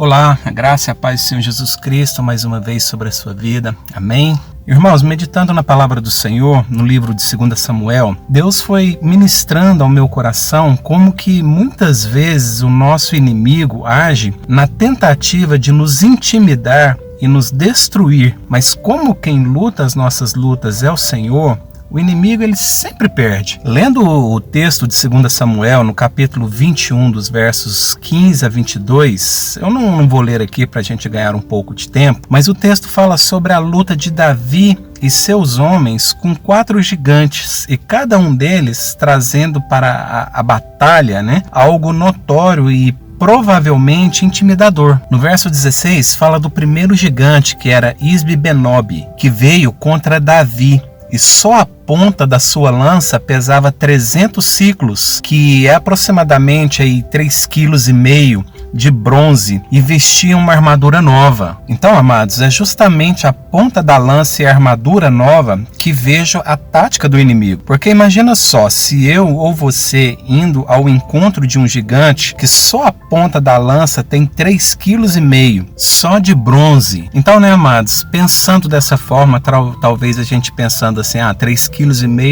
Olá, a graça e a paz do Senhor Jesus Cristo mais uma vez sobre a sua vida. Amém? Irmãos, meditando na palavra do Senhor, no livro de 2 Samuel, Deus foi ministrando ao meu coração como que muitas vezes o nosso inimigo age na tentativa de nos intimidar e nos destruir. Mas como quem luta as nossas lutas é o Senhor, o inimigo ele sempre perde. Lendo o texto de 2 Samuel, no capítulo 21, dos versos 15 a 22, eu não vou ler aqui para a gente ganhar um pouco de tempo, mas o texto fala sobre a luta de Davi e seus homens com 4 gigantes, e cada um deles trazendo para a batalha, algo notório e provavelmente intimidador. No verso 16 fala do primeiro gigante, que era Isbi-Benob, que veio contra Davi. E só a ponta da sua lança pesava 300 ciclos, que é aproximadamente 3,5 kg de bronze, e vestia uma armadura nova. Então, amados, é justamente a ponta da lança e a armadura nova que vejo a tática do inimigo. Porque imagina só, se eu ou você indo ao encontro de um gigante que só a ponta da lança tem 3,5 kg, só de bronze. Então, amados, pensando dessa forma, talvez a gente pensando assim, 3,5 kg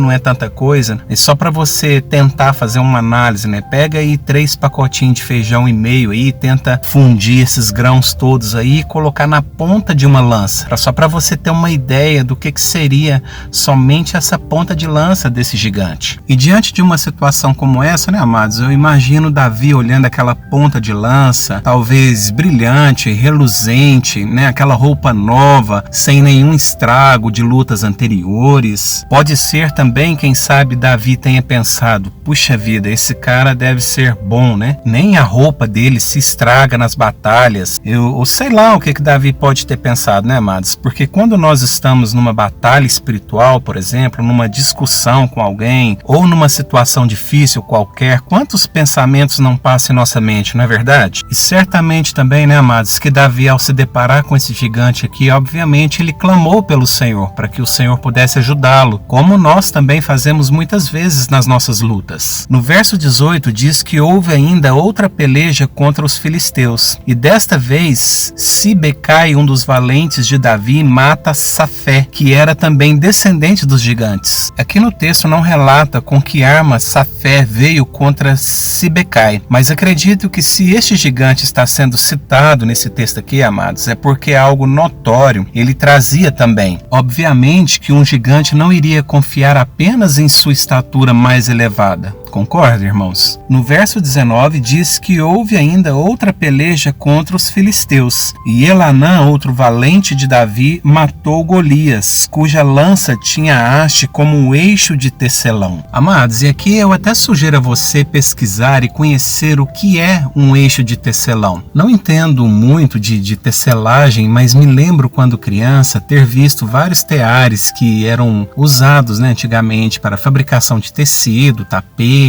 não é tanta coisa, é só para você tentar fazer uma análise, Pega aí 3 pacotinhos de feijão e meio aí, tenta fundir esses grãos todos aí e colocar na ponta de uma lança, só para você ter uma ideia do que seria somente essa ponta de lança desse gigante. E diante de uma situação como essa, amados, eu imagino Davi olhando aquela ponta de lança, talvez brilhante, reluzente, aquela roupa nova, sem nenhum estrago de lutas anteriores. Pode ser também, quem sabe, Davi tenha pensado, puxa vida, esse cara deve ser bom, Nem a roupa dele se estraga nas batalhas. Eu sei lá o que Davi pode ter pensado, amados? Porque quando nós estamos numa batalha espiritual, por exemplo, numa discussão com alguém, ou numa situação difícil qualquer, quantos pensamentos não passam em nossa mente, não é verdade? E certamente também, amados, que Davi, ao se deparar com esse gigante aqui, obviamente ele clamou pelo Senhor, para que o Senhor pudesse ajudá-lo, como nós também fazemos muitas vezes nas nossas lutas. No verso 18 diz que houve ainda outra peleja contra os filisteus, e desta vez Sibecai, um dos valentes de Davi, mata Safé, que era também descendente dos gigantes. Aqui no texto não relata com que arma Safé veio contra Sibecai, mas acredito que se este gigante está sendo citado nesse texto aqui, amados, é porque é algo notório, ele trazia também. Obviamente que um gigante não iria confiar apenas em sua estatura mais elevada. Concorda, irmãos? No verso 19 diz que houve ainda outra peleja contra os filisteus, e Elanã, outro valente de Davi, matou Golias, cuja lança tinha haste como um eixo de tecelão. Amados, e aqui eu até sugiro a você pesquisar e conhecer o que é um eixo de tecelão. Não entendo muito de tecelagem, mas me lembro quando criança ter visto vários teares que eram usados antigamente para fabricação de tecido, tapete,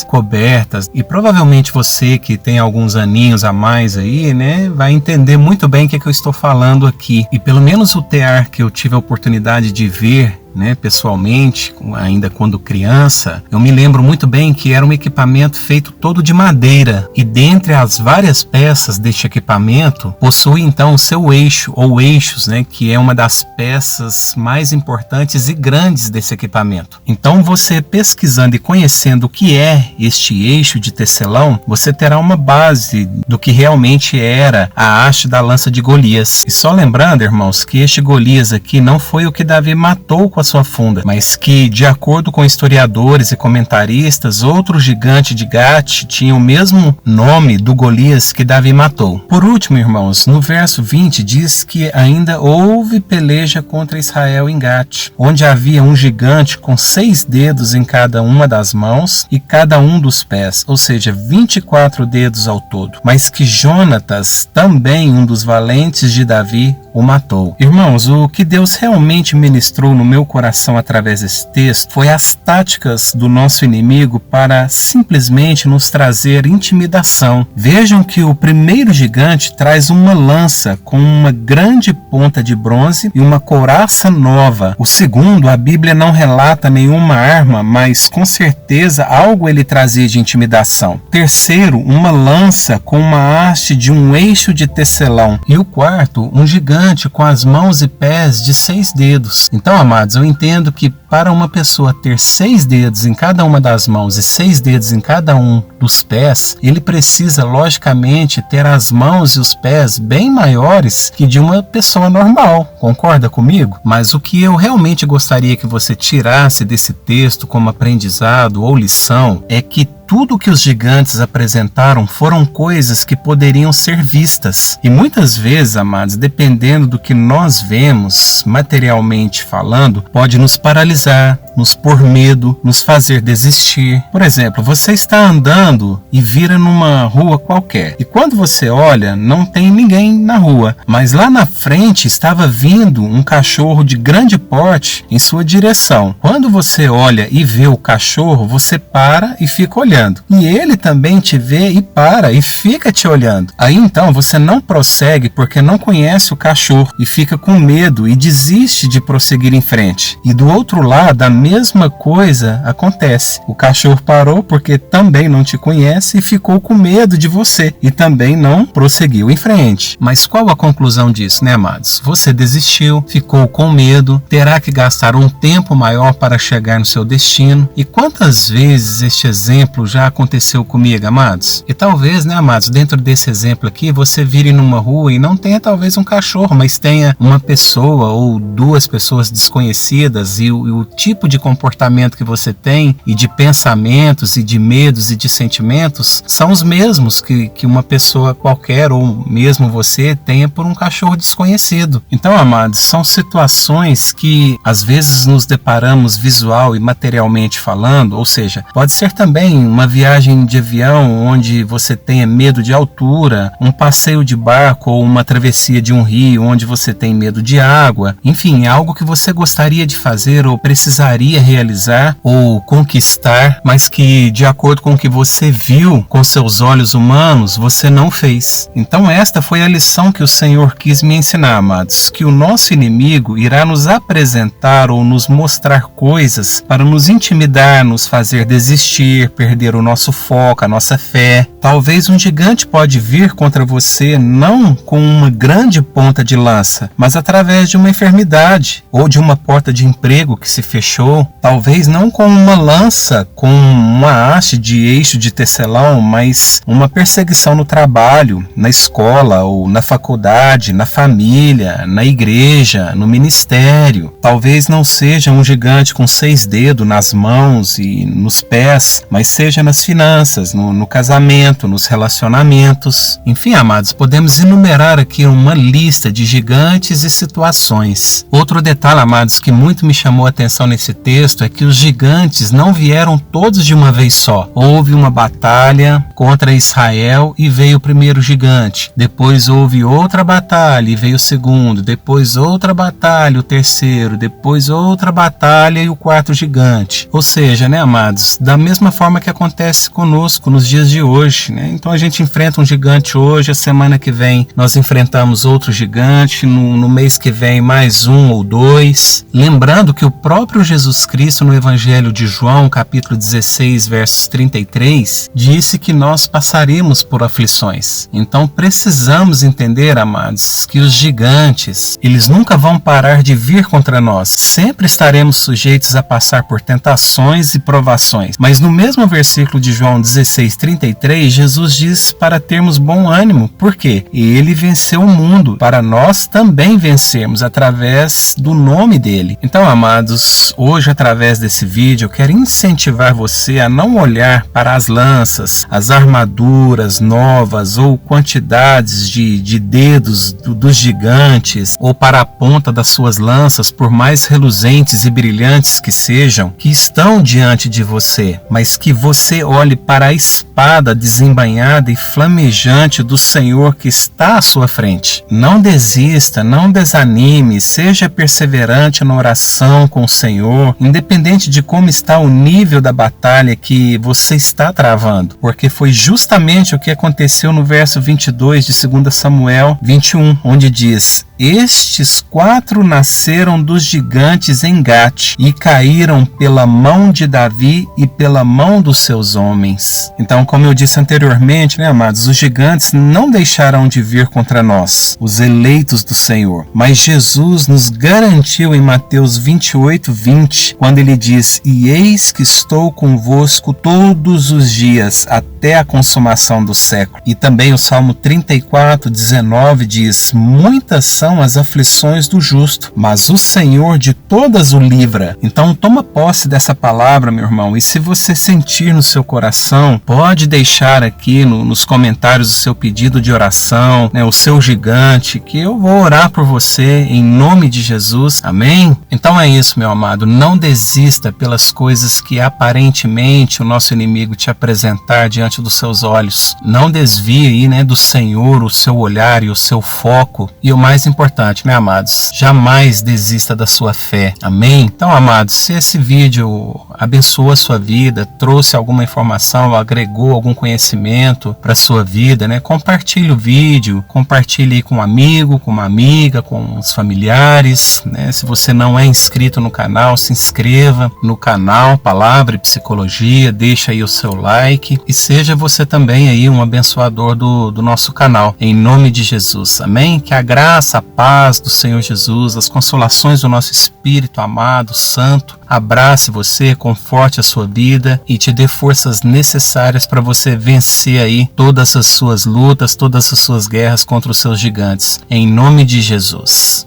cobertas, e provavelmente você que tem alguns aninhos a mais aí, vai entender muito bem o que eu estou falando aqui. E pelo menos o tear que eu tive a oportunidade de ver pessoalmente, ainda quando criança, eu me lembro muito bem que era um equipamento feito todo de madeira, e dentre as várias peças deste equipamento, possui então o seu eixo, ou eixos, que é uma das peças mais importantes e grandes desse equipamento. Então você pesquisando e conhecendo o que é este eixo de tecelão, você terá uma base do que realmente era a haste da lança de Golias. E só lembrando, irmãos, que este Golias aqui não foi o que Davi matou com a sua funda, mas que, de acordo com historiadores e comentaristas, outro gigante de Gate tinha o mesmo nome do Golias que Davi matou. Por último, irmãos, no verso 20 diz que ainda houve peleja contra Israel em Gate, onde havia um gigante com 6 dedos em cada uma das mãos e cada um dos pés, ou seja, 24 dedos ao todo, mas que Jonatas, também um dos valentes de Davi, o matou. Irmãos, o que Deus realmente ministrou no meu coração através desse texto foi as táticas do nosso inimigo para simplesmente nos trazer intimidação. Vejam que o primeiro gigante traz uma lança com uma grande ponta de bronze e uma couraça nova. O segundo, a Bíblia não relata nenhuma arma, mas com certeza algo ele trazia de intimidação. Terceiro, uma lança com uma haste de um eixo de tecelão. E o quarto, um gigante com as mãos e pés de 6 dedos. Então, amados, eu entendo que para uma pessoa ter 6 dedos em cada uma das mãos e 6 dedos em cada um dos pés, ele precisa, logicamente, ter as mãos e os pés bem maiores que de uma pessoa normal. Concorda comigo? Mas o que eu realmente gostaria que você tirasse desse texto como aprendizado ou lição é que tudo que os gigantes apresentaram foram coisas que poderiam ser vistas. E muitas vezes, amados, dependendo do que nós vemos, materialmente falando, pode nos paralisar, nos pôr medo, nos fazer desistir. Por exemplo, você está andando e vira numa rua qualquer. E quando você olha, não tem ninguém na rua. Mas lá na frente estava vindo um cachorro de grande porte em sua direção. Quando você olha e vê o cachorro, você para e fica olhando. E ele também te vê e para e fica te olhando. Aí então você não prossegue porque não conhece o cachorro e fica com medo e desiste de prosseguir em frente. E do outro lado a mesma coisa acontece. O cachorro parou porque também não te conhece e ficou com medo de você e também não prosseguiu em frente. Mas qual a conclusão disso, né, amados? Você desistiu, ficou com medo, terá que gastar um tempo maior para chegar no seu destino. E quantas vezes este exemplo já aconteceu comigo, amados? E talvez, né, amados, dentro desse exemplo aqui, você vire numa rua e não tenha talvez um cachorro, mas tenha uma pessoa ou 2 pessoas desconhecidas e o tipo de comportamento que você tem e de pensamentos e de medos e de sentimentos são os mesmos que uma pessoa qualquer ou mesmo você tenha por um cachorro desconhecido. Então, amados, são situações que às vezes nos deparamos visual e materialmente falando, ou seja, pode ser também uma viagem de avião onde você tenha medo de altura, um passeio de barco ou uma travessia de um rio onde você tem medo de água. Enfim, é algo que você gostaria de fazer ou precisaria realizar ou conquistar, mas que de acordo com o que você viu com seus olhos humanos, você não fez. Então esta foi a lição que o Senhor quis me ensinar, amados, que o nosso inimigo irá nos apresentar ou nos mostrar coisas para nos intimidar, nos fazer desistir, perder o nosso foco, a nossa fé. Talvez um gigante pode vir contra você não com uma grande ponta de lança, mas através de uma enfermidade ou de uma porta de emprego que se fechou. Talvez não com uma lança, com uma haste de eixo de tecelão, mas uma perseguição no trabalho, na escola ou na faculdade, na família, na igreja, no ministério. Talvez não seja um gigante com 6 dedos nas mãos e nos pés, mas seja nas finanças, no casamento, nos relacionamentos. Enfim, amados, podemos enumerar aqui uma lista de gigantes e situações. Outro detalhe, amados, que muito me chamou a atenção nesse texto é que os gigantes não vieram todos de uma vez só. Houve uma batalha contra Israel e veio o primeiro gigante. Depois houve outra batalha e veio o segundo. Depois outra batalha, o terceiro. Depois outra batalha e o quarto gigante. Ou seja, né, amados, da mesma forma que acontece conosco nos dias de hoje, né? Então a gente enfrenta um gigante hoje, a semana que vem nós enfrentamos outro gigante, no mês que vem mais um ou 2. Lembrando que o próprio Jesus Cristo no Evangelho de João, capítulo 16, versos 33, disse que nós passaríamos por aflições. Então precisamos entender, amados, que os gigantes, eles nunca vão parar de vir contra nós. Sempre estaremos sujeitos a passar por tentações e provações. Mas no mesmo versículo de João 16:33, Jesus diz para termos bom ânimo. Por quê? Ele venceu o mundo, para nós também vencermos através do nome dele. Então, amados, hoje através desse vídeo eu quero incentivar você a não olhar para as lanças, as armaduras novas ou quantidades de dedos dos gigantes ou para a ponta das suas lanças, por mais reluzentes e brilhantes que estão diante de você, mas que você olhe para a espada desembainhada e flamejante do Senhor que está à sua frente. Não desista, não desanime, seja perseverante na oração com o Senhor, independente de como está o nível da batalha que você está travando, porque foi justamente o que aconteceu no verso 22 de 2 Samuel 21, onde diz: estes 4 nasceram dos gigantes em Gate e caíram pela mão de Davi e pela mão dos seus homens. Então, como eu disse anteriormente, amados, os gigantes não deixarão de vir contra nós, os eleitos do Senhor. Mas Jesus nos garantiu em Mateus 28:20, quando ele diz: e eis que estou convosco todos os dias, até a consumação do século. E também o Salmo 34:19 diz: muitas são as aflições do justo, mas o Senhor de todas o livra. Então toma posse dessa palavra, meu irmão, e se você sentir no seu coração, pode deixar aqui nos comentários o seu pedido de oração, o seu gigante, que eu vou orar por você em nome de Jesus, amém? Então é isso, meu amado, não desista pelas coisas que aparentemente o nosso inimigo te apresentar diante dos seus olhos. Não desvie aí, do Senhor o seu olhar e o seu foco, e o mais importante, meus amados, jamais desista da sua fé, amém? Então, amados, se esse vídeo abençoou a sua vida, trouxe alguma informação, agregou algum conhecimento para a sua vida, compartilhe o vídeo, compartilhe com um amigo, com uma amiga, com os familiares, Se você não é inscrito no canal, se inscreva no canal Palavra e Psicologia, deixa aí o seu like e seja você também aí um abençoador do nosso canal, em nome de Jesus, amém? Que a graça, a paz do Senhor Jesus, as consolações do nosso Espírito amado, santo, abrace você, conforte a sua vida e te dê forças necessárias para você vencer aí todas as suas lutas, todas as suas guerras contra os seus gigantes, em nome de Jesus.